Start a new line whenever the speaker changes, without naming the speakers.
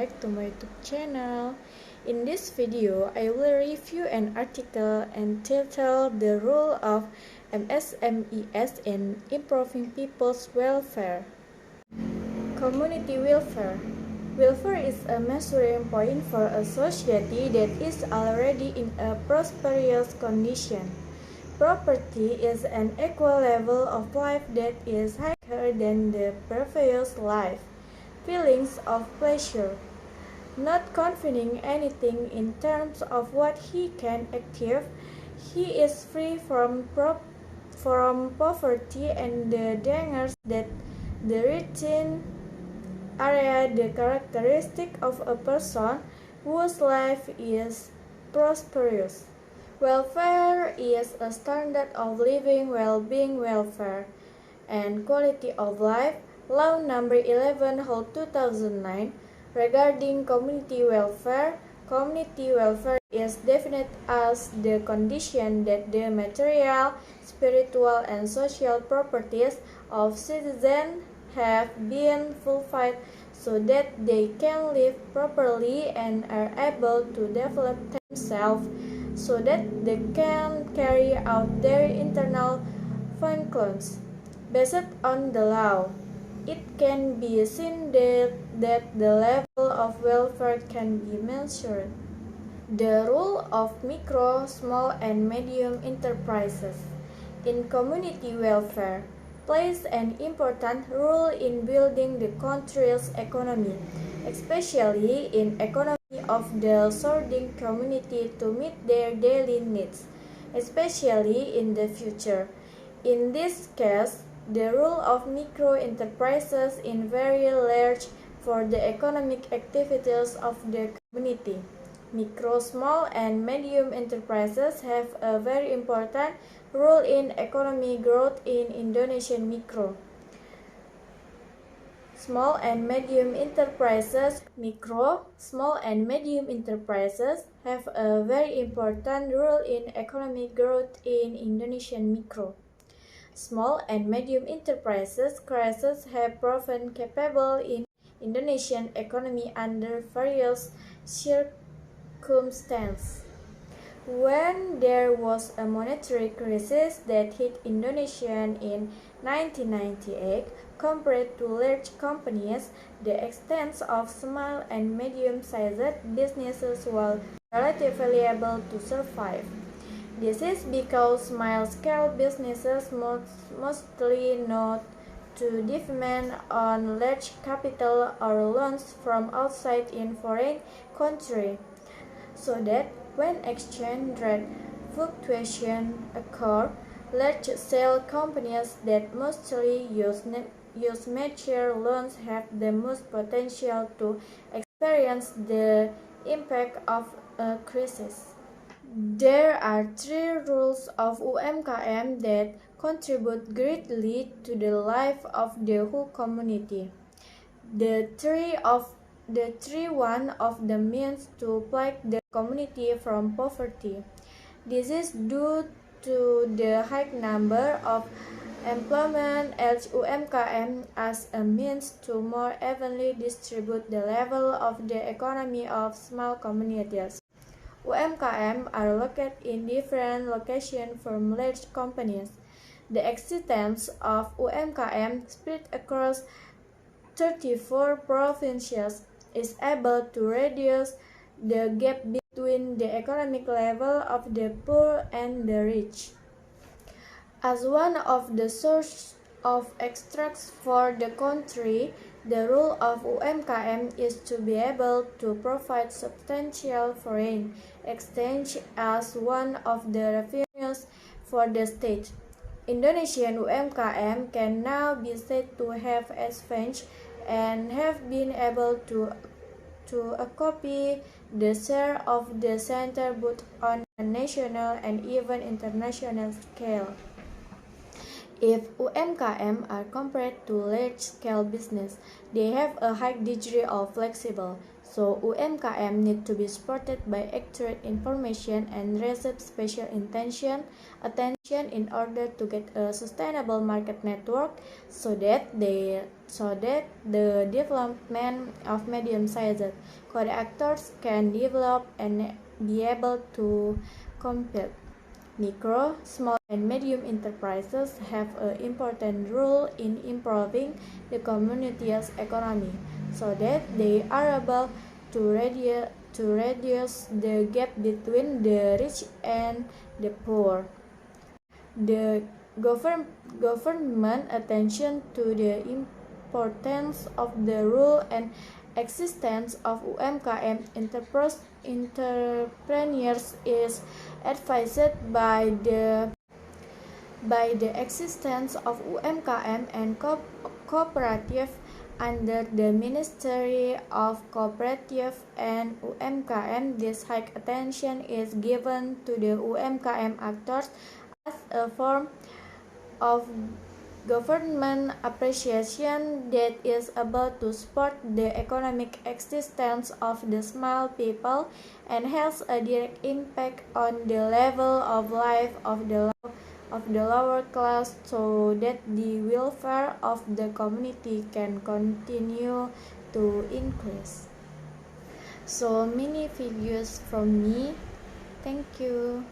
back to my YouTube channel. In this video, I will review an article entitled The Role of MSMEs in Improving People's Welfare. Community welfare. Welfare is a measuring point for a society that is already in a prosperous condition. Property is an equal level of life that is higher than the previous life. Feelings of pleasure. Not confining anything in terms of what he can achieve, he is free from poverty and the dangers that the written area. The characteristic of a person whose life is prosperous. Welfare is a standard of living, well-being, welfare, and quality of life. Law number 11/2009 regarding community welfare. Community welfare is defined as the condition that the material, spiritual, and social properties of citizens have been fulfilled so that they can live properly and are able to develop themselves so that they can carry out their internal functions. Based on the law, it can be seen that the level of welfare can be measured. The role of micro, small, and medium enterprises in community welfare plays an important role in building the country's economy, especially in economy of the surrounding community to meet their daily needs, especially in the future. In this case, the role of micro-enterprises is very large for the economic activities of the community. Micro, small, and medium enterprises have a very important role in economic growth in Indonesian. Micro, small, and medium enterprises. Micro, small, and medium enterprises have a very important role in economic growth in Indonesian. Micro, small, and medium enterprises have proven capable in Indonesian economy under various circumstances. When there was a monetary crisis that hit Indonesia in 1998, compared to large companies, the extent of small and medium-sized businesses was relatively able to survive. This is because small-scale businesses mostly not to depend on large capital or loans from outside in foreign country, so that when exchange rate fluctuations occur, large-scale companies that mostly use mature loans have the most potential to experience the impact of a crisis. There are three rules of UMKM that contribute greatly to the life of the whole community. One of them means to pluck the community from poverty. This is due to the high number of employment at UMKM as a means to more evenly distribute the level of the economy of small communities. UMKM are located in different locations from large companies. The existence of UMKM spread across 34 provinces is able to reduce the gap between the economic level of the poor and the rich. As one of the sources of extracts for the country, the role of UMKM is to be able to provide substantial foreign exchange as one of the revenues for the state. Indonesian UMKM can now be said to have advanced and have been able to occupy the share of the center both on a national and even international scale. If UMKM are compared to large-scale business, they have a high degree of flexibility. So UMKM need to be supported by accurate information and receive special attention in order to get a sustainable market network so that the development of medium-sized actors can develop and be able to compete. Micro, small, and medium enterprises have an important role in improving the community's economy so that they are able to reduce the gap between the rich and the poor. The government attention to the importance of the role and existence of UMKM entrepreneurs is advised by the existence of UMKM and cooperative under the Ministry of Cooperative and UMKM. This high attention is given to the UMKM actors as a form of government appreciation that is able to support the economic existence of the small people and has a direct impact on the level of life of the lower class so that the welfare of the community can continue to increase. So many videos from me. Thank you.